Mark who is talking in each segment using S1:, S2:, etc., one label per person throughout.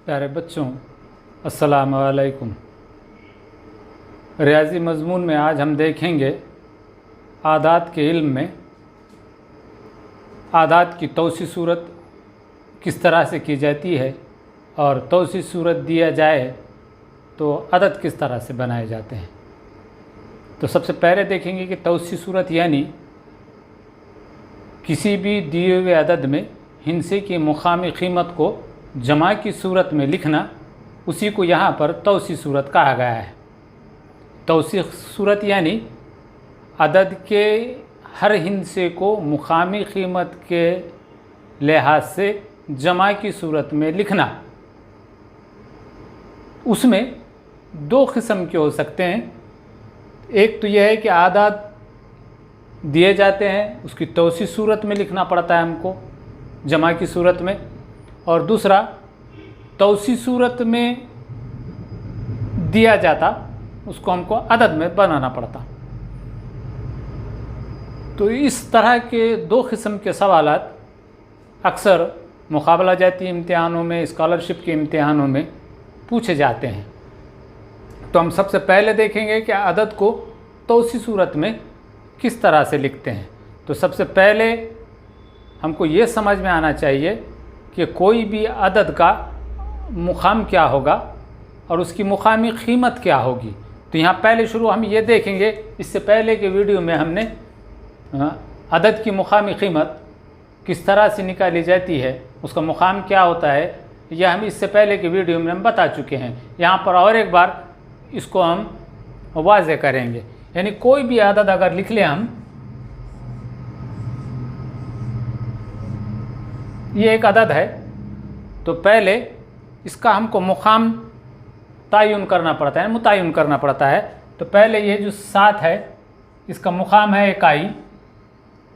S1: प्यारे बच्चों, अस्सलाम वालेकुम। रियाजी मज़मून में आज हम देखेंगे आदात के इल्म में आदात की तौसी सूरत किस तरह से की जाती है और तौसी सूरत दिया जाए तो अदद किस तरह से बनाए जाते हैं। तो सबसे पहले देखेंगे कि तौसी सूरत यानी किसी भी दिए हुए अदद में हिंसे की मुकामी कीमत को जमा की सूरत में लिखना, उसी को यहाँ पर तौसी सूरत कहा गया है। तौसी सूरत यानी अदद के हर हिंसे को मुकामी कीमत के लिहाज से जमा की सूरत में लिखना। उसमें दो किस्म के हो सकते हैं। एक तो यह है कि आदात दिए जाते हैं, उसकी तौसी सूरत में लिखना पड़ता है हमको जमा की सूरत में, और दूसरा तौसी सूरत में दिया जाता उसको हमको अदद में बनाना पड़ता। तो इस तरह के दो किस्म के सवालात अक्सर मुकाबला जाती इम्तिहानों में, स्कॉलरशिप के इम्तिहानों में पूछे जाते हैं। तो हम सबसे पहले देखेंगे कि अदद को तौसी सूरत में किस तरह से लिखते हैं। तो सबसे पहले हमको ये समझ में आना चाहिए कि कोई भी अदद का मुकाम क्या होगा और उसकी मुकामी कीमत क्या होगी। तो यहाँ पहले शुरू हम ये देखेंगे, इससे पहले के वीडियो में हमने अदद की मुकामी कीमत किस तरह से निकाली जाती है, उसका मुकाम क्या होता है, यह हम इससे पहले के वीडियो में हम बता चुके हैं। यहाँ पर और एक बार इसको हम वाज़े करेंगे। यानी कोई भी अदद अगर लिख लें हम, ये एक अदद है, तो पहले इसका हमको मुकाम तयन करना पड़ता है, मुतयन करना पड़ता है। तो पहले ये जो 7 है इसका मुकाम है इकाई,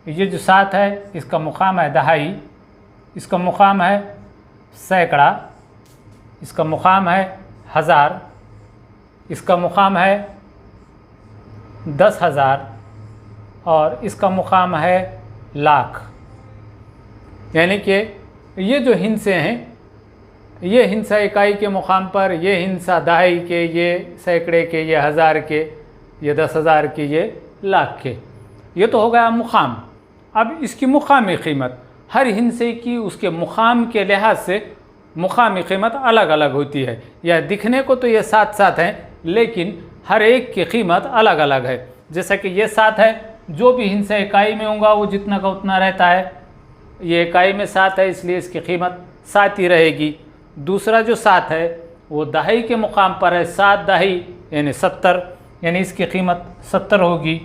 S1: ये जो 7 है इसका मुकाम है दहाई, इसका मुकाम है सैकड़ा, इसका मुकाम है हज़ार, इसका मुकाम है 10,000 और इसका मुकाम है लाख। यानी कि ये जो हिंसे हैं, ये हिंसा इकाई के मुकाम पर, ये हिंसा दहाई के, ये सैकड़े के, ये हज़ार के, ये 10,000 के, ये लाख के, ये तो हो गया मुकाम। अब इसकी मुकामी कीमत हर हिंसे की उसके मुकाम के लिहाज से मुकामी कीमत अलग अलग होती है। या दिखने को तो ये 7 हैं, लेकिन हर एक की कीमत अलग अलग है। जैसा कि ये 7 है, जो भी हिंसा इकाई में होगा वो जितना का उतना रहता है। ये इकाई में 7 है इसलिए इसकी कीमत 7 ही रहेगी। दूसरा जो 7 है वो दहाई के मुकाम पर है, 7 दहाई यानी 70, यानी इसकी कीमत 70 होगी।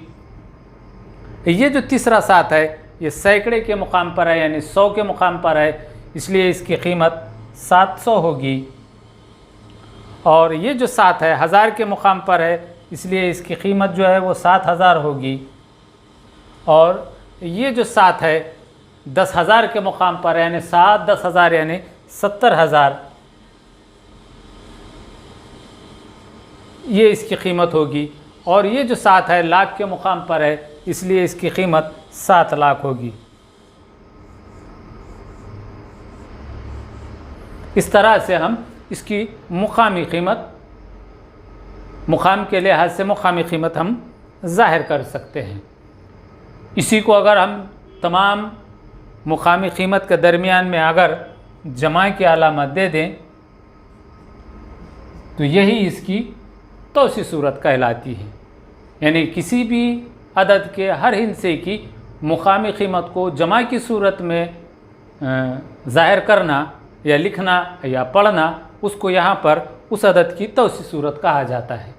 S1: ये जो तीसरा 7 है ये सैकड़े के मुकाम पर है, यानी 100 के मुकाम पर है, इसलिए इसकी कीमत 700 होगी। और ये जो 7 है 1000 के मुकाम पर है, इसलिए इसकी कीमत जो है वो 7000 होगी। और ये जो 7 है 10,000 के मुकाम पर है, यानी 7 10,000 यानी 70,000, ये इसकी कीमत होगी। और ये जो 7 है लाख के मुकाम पर है, इसलिए इसकी कीमत 7 लाख होगी। इस तरह से हम इसकी मुकामी कीमत, मुकाम के लिहाज से मुकामी कीमत हम ज़ाहिर कर सकते हैं। इसी को अगर हम तमाम मुकामी कीमत के दरमियान में अगर जमा की अलामत दे दें तो यही इसकी तौसी सूरत कहलाती है। यानी किसी भी अदद के हर हिंसे की मुकामी कीमत को जमा की सूरत में ज़ाहिर करना या लिखना या पढ़ना, उसको यहाँ पर उस अदद की तौसी सूरत कहा जाता है।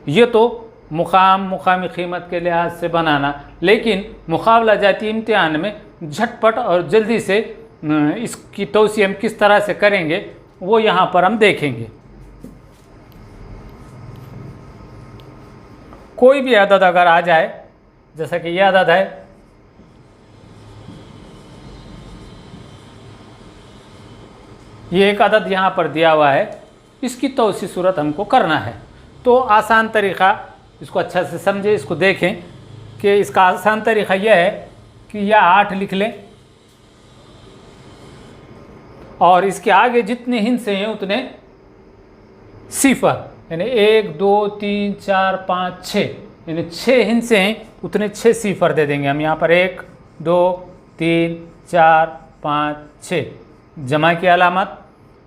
S1: ये तो मुकामी कीमत के लिहाज से बनाना, लेकिन मुकाबला जाती इम्तिहान में झटपट और जल्दी से इसकी तौसी हम किस तरह से करेंगे वो यहाँ पर हम देखेंगे। कोई भी अदद अगर आ जाए, जैसा कि यह अदद है, ये एक अदद यहाँ पर दिया हुआ है, इसकी तौसी सूरत हमको करना है। तो आसान तरीक़ा, इसको अच्छा से समझे, इसको देखें कि इसका आसान तरीक़ा यह है कि यह 8 लिख लें और इसके आगे जितने हिस्से हैं उतने सिफर, यानी 1 2 3 4 5 6, यानी 6 हिस्से हैं उतने 6 सिफर दे देंगे हम यहाँ पर। 1 2 3 4 5 6 जमा की अलामत।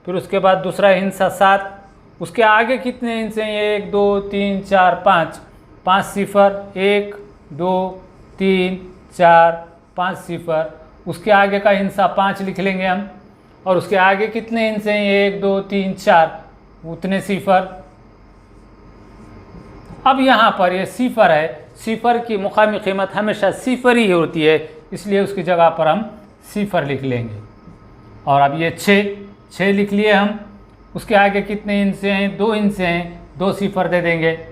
S1: फिर उसके बाद दूसरा हिस्सा 7, उसके आगे कितने हिस्से हैं? 1 2 3 4 5, 5 सिफर, 1 2 3 4 5 सिफर। उसके आगे का हिस्सा 5 लिख लेंगे हम, और उसके आगे कितने हिस्से हैं? 1 2 3 4, उतने सिफर। अब यहाँ पर ये सिफर है, सिफर की मुकामी कीमत हमेशा सिफर ही होती है, इसलिए उसकी जगह पर हम सिफर लिख लेंगे। और अब ये 6 लिख लिए हम। उसके आगे कितने हिस्से हैं? 2 हिस्से हैं, 2 सिफर दे देंगे,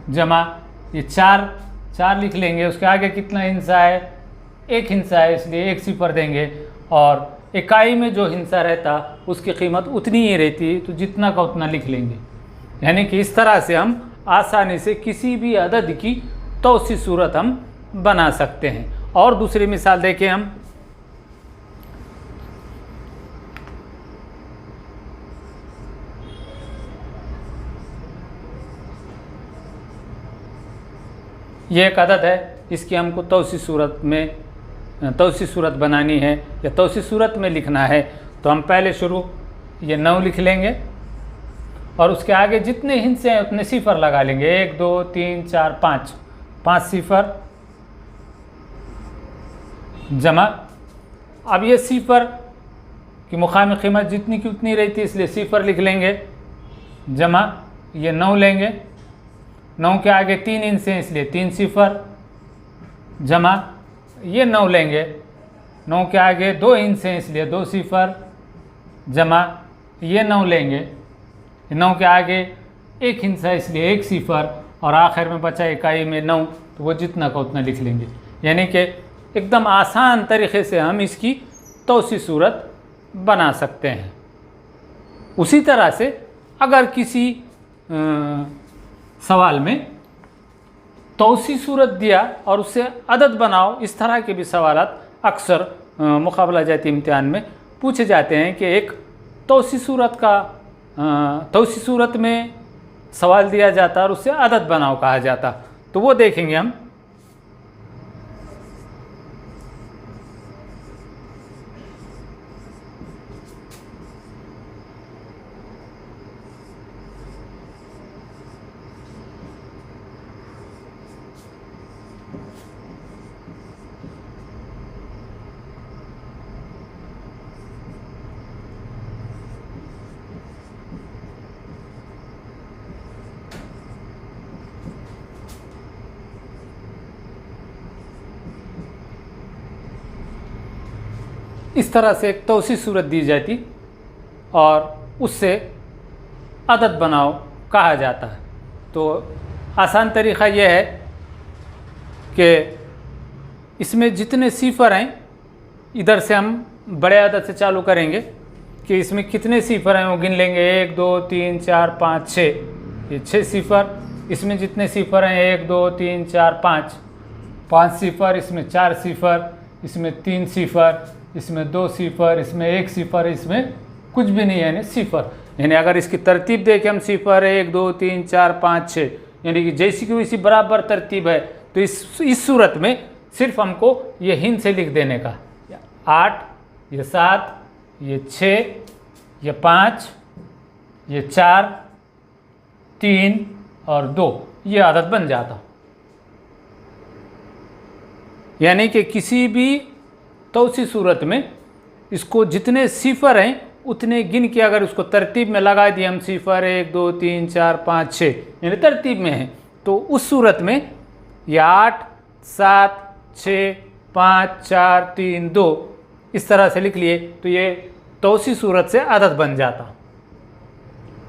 S1: जमा ये 4 लिख लेंगे। उसके आगे कितना हिस्सा है? 1 हिस्सा है, इसलिए 1 सिफर देंगे। और इकाई में जो हिस्सा रहता उसकी कीमत उतनी ही रहती, तो जितना का उतना लिख लेंगे। यानी कि इस तरह से हम आसानी से किसी भी अदद की तौसी सूरत हम बना सकते हैं। और दूसरी मिसाल देखें हम, ये एक अदद है, इसकी हमको तौसी सूरत बनानी है या तौसी सूरत में लिखना है। तो हम पहले शुरू ये 9 लिख लेंगे, और उसके आगे जितने हिस्से हैं उतने सिफर लगा लेंगे। 1 2 3 4 5, 5 सिफर, जमा। अब ये सिफर की मुकामी कीमत जितनी की उतनी रहती है, इसलिए सिफर लिख लेंगे, जमा ये 9 लेंगे। 9 के आगे 3 हिस्से हैं, इसलिए 3 सिफर, जमा ये 9 लेंगे। 9 के आगे 2 हिस्से हैं, इसलिए 2 सिफर, जमा ये 9 लेंगे। 9 के आगे 1 हिस्सा है, इसलिए 1 सिफर, और आखिर में बचा इकाई में 9, तो वो जितना का उतना लिख लेंगे। यानी कि एकदम आसान तरीके से हम इसकी तौसी सूरत बना सकते हैं। उसी तरह से अगर किसी सवाल में तौसी सूरत दिया और उससे अदद बनाओ, इस तरह के भी सवालात अक्सर मुकाबला जाती इम्तिहान में पूछे जाते हैं कि एक तौसी सूरत में सवाल दिया जाता और उससे अदद बनाओ कहा जाता। तो वो देखेंगे हम। इस तरह से एक तौसी सूरत दी जाती और उससे अदद बनाओ कहा जाता है। तो आसान तरीक़ा यह है कि इसमें जितने सिफर हैं, इधर से हम बड़े अदद से चालू करेंगे कि इसमें कितने सिफर हैं वो गिन लेंगे। 1 2 3 4 5 6, ये 6 सिफर। इसमें जितने सिफर हैं 1 2 3 4 5, 5 सिफर। इसमें 4 सिफर, इसमें 3 सिफर, इसमें 2 सिफर, इसमें 1 सिफर, इसमें कुछ भी नहीं है, यानी सिफर। यानी अगर इसकी तरतीब देखें हम, सिफर 1 2 3 4 5 6, यानी कि जैसी कि वैसी बराबर तरतीब है। तो इस सूरत में सिर्फ हमको ये हिंद से लिख देने का, 8, ये 7, ये 6, ये 5, ये 4, 3 और 2, ये आदत बन जाता। यानी कि किसी भी तौसी सूरत में इसको जितने सिफर हैं उतने गिन के अगर उसको तरतीब में लगा दिए हम, सिफर 1 2 3 4 5 6, यानी तरतीब में है, तो उस सूरत में ये 8 7 6 5 4 3 2 इस तरह से लिख लिए, तो ये तौसी सूरत से अदद बन जाता।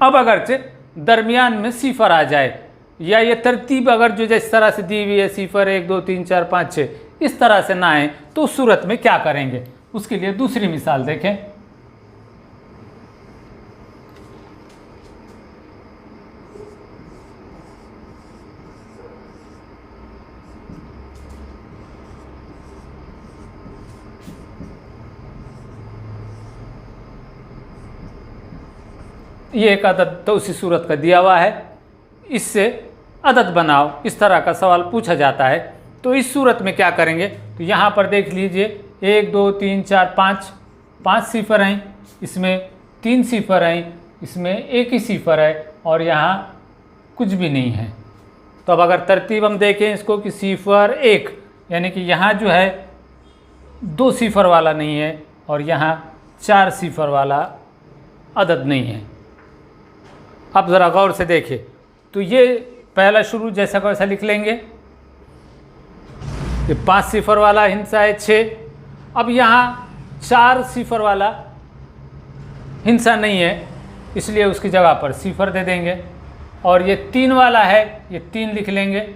S1: अब अगरचे दरमियान में सिफर आ जाए या ये तरतीब अगर जो जिस तरह से दी हुई है, सिफर 1 2 3 4 5 6, इस तरह से ना आए, तो उस सूरत में क्या करेंगे? उसके लिए दूसरी मिसाल देखें। ये एक अदद तो उसी सूरत का दिया हुआ है, इससे अदद बनाओ, इस तरह का सवाल पूछा जाता है। तो इस सूरत में क्या करेंगे, तो यहाँ पर देख लीजिए 1 2 3 4 5 सिफर हैं, इसमें 3 सिफर हैं, इसमें एक ही सिफर है और यहाँ कुछ भी नहीं है। तो अब अगर तरतीब हम देखें इसको कि सिफर 1, यानी कि यहाँ जो है 2 सिफर वाला नहीं है और यहाँ 4 सिफर वाला अदद नहीं है। अब ज़रा गौर से देखिए, तो ये पहला शुरू जैसा को वैसा लिख लेंगे। ये 5 सिफर वाला हिंसा है 6। अब यहाँ 4 सिफर वाला हिंसा नहीं है, इसलिए उसकी जगह पर सिफर दे देंगे। और ये 3 वाला है, ये 3 लिख लेंगे।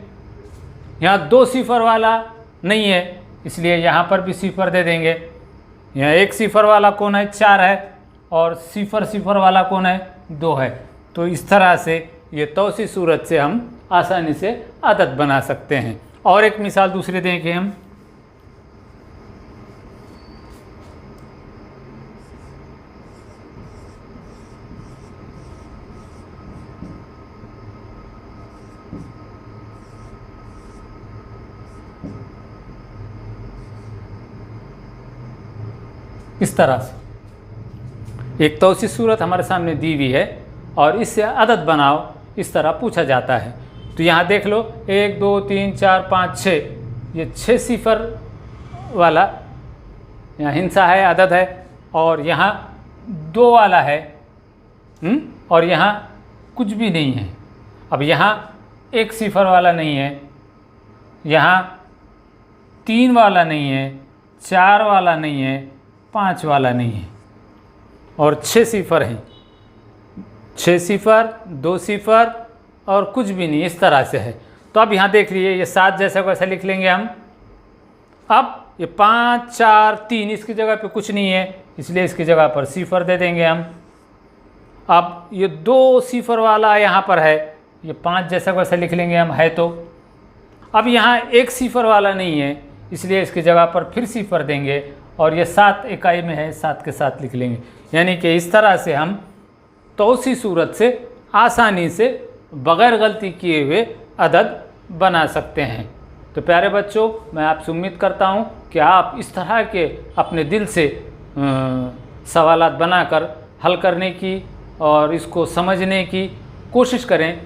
S1: यहाँ 2 सिफर वाला नहीं है, इसलिए यहाँ पर भी सिफर दे देंगे। यहाँ 1 सिफर वाला कौन है, 4 है, और सिफर वाला कौन है, 2 है। तो इस तरह से ये तौसी सूरत से हम आसानी से अदद बना सकते हैं। और एक मिसाल दूसरी देखें हम, इस तरह से एक तौसी सूरत हमारे सामने दी हुई है और इससे अदद बनाओ, इस तरह पूछा जाता है। तो यहाँ देख लो 1 2 3 4 5 6, ये 6 सिफर वाला यहाँ हिंसा है, अदद है, और यहाँ 2 वाला है और यहाँ कुछ भी नहीं है। अब यहाँ 1 सिफर वाला नहीं है, यहाँ 3 वाला नहीं है, 4 वाला नहीं है, 5 वाला नहीं है, और 6 सिफर हैं। 6 सिफर, 2 सिफर और कुछ भी नहीं, इस तरह से है। तो अब यहाँ देख लीजिए, ये 7 जैसा को ऐसा लिख लेंगे हम। अब ये 5 4 3, इसकी जगह पे कुछ नहीं है, इसलिए इसकी जगह पर सिफर दे देंगे हम। अब ये 2 सिफर वाला यहाँ पर है, ये 5 जैसा को ऐसा लिख लेंगे हम, है तो। अब यहाँ 1 सिफर वाला नहीं है, इसलिए इसकी जगह पर फिर सिफर देंगे, और ये 7 इकाई में है, 7 के साथ लिख लेंगे। यानी कि इस तरह से हम तौसी सूरत से आसानी से बग़ैर गलती किए हुए अदद बना सकते हैं। तो प्यारे बच्चों, मैं आपसे उम्मीद करता हूँ कि आप इस तरह के अपने दिल से सवालात बनाकर हल करने की और इसको समझने की कोशिश करें।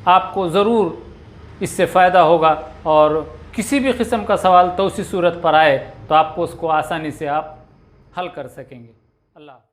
S1: आपको ज़रूर इससे फ़ायदा होगा, और किसी भी किस्म का सवाल तौसी सूरत पर आए तो आपको उसको आसानी से आप हल कर सकेंगे। अल्लाह।